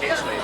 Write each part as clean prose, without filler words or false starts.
切锤。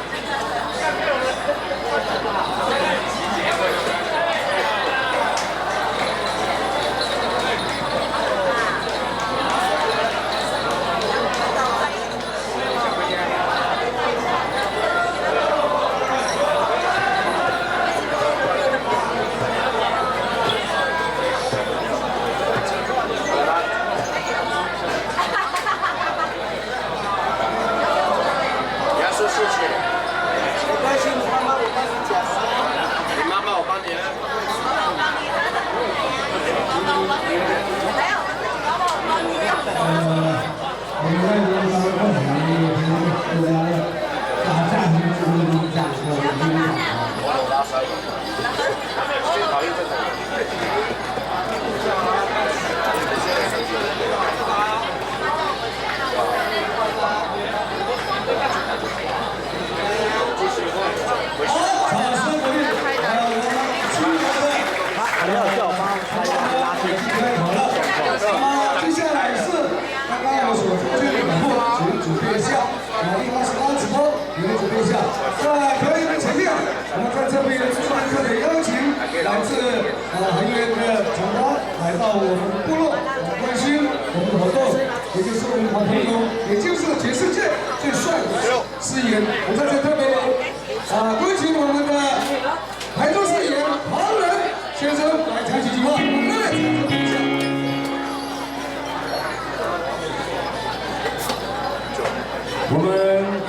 我们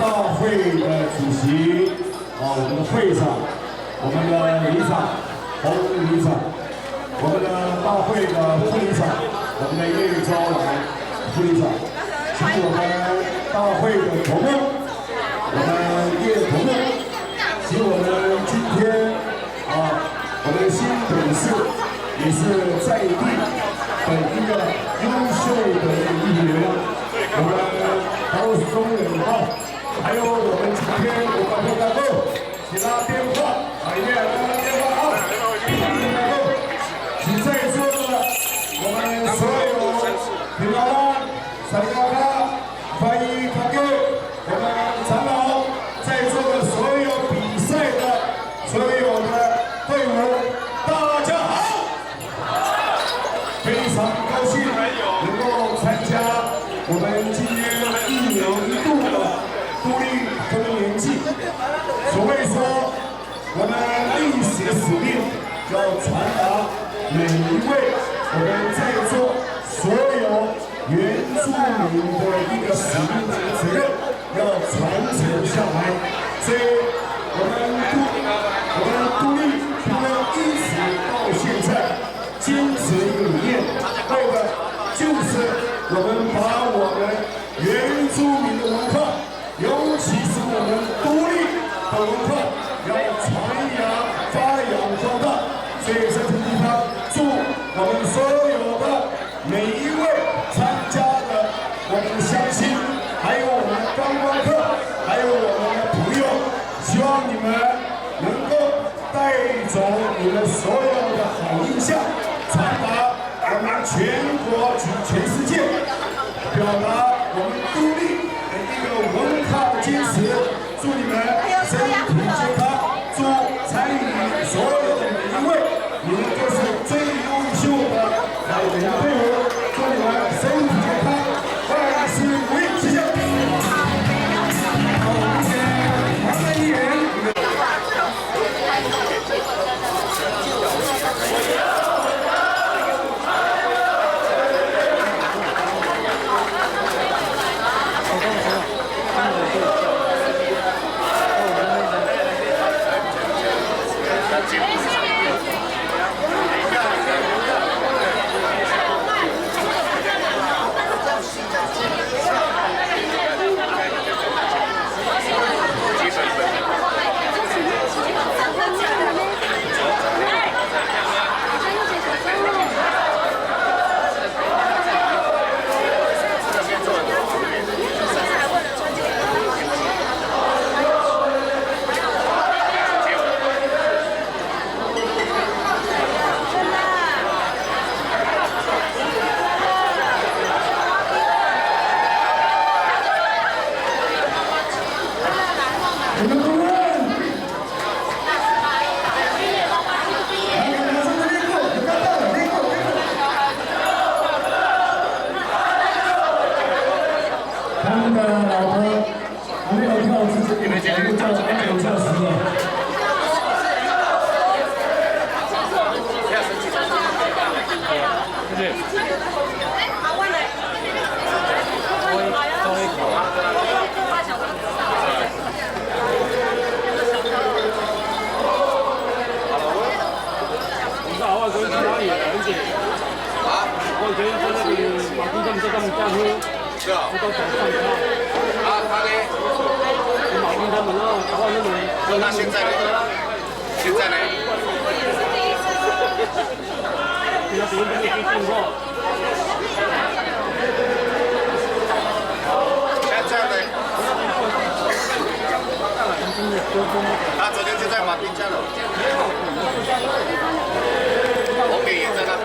大会的主席我们的会长，我们的理事长洪理事长，我们的大会的副理事长，我们的叶玉昭来副理事长，请我们大会的头目，我们叶头目，请我们今天我们新北市也是在地的一个优秀的议员，我们高松人号，还有我们今天我们的大哥，请拉电话，拉电话啊！请在座的我们所有平老板、三高卡、翻译大哥，我们长老，在座的所有比赛的所有的队伍，大家好！非常高兴能够参加我们今天1年1度的独立更年祭。所谓说，我们历史的使命要传达每一位我们在座所有原住民的一个使命的责任，要传承下来。所以，我们独立不能一直到现在，坚持一个理念，为的就是我们把我们原住民的文化，尤其是我们独立的文化，要传扬、发扬光大。所以在这个地方，祝我们所有的每一位参加的我们的乡亲，还有我们的观光客，还有我们的朋友，希望你们能够带走你们所有的好印象，传达我们全国及全世界，表达我们独立的一个文化的坚持。祝你们身体健康，祝参与所有的每一位，你们都是最优秀的我们的队伍。祝你们身体健康，万事如意，谢谢。好，谢谢黄文议员。那现在呢？现在呢？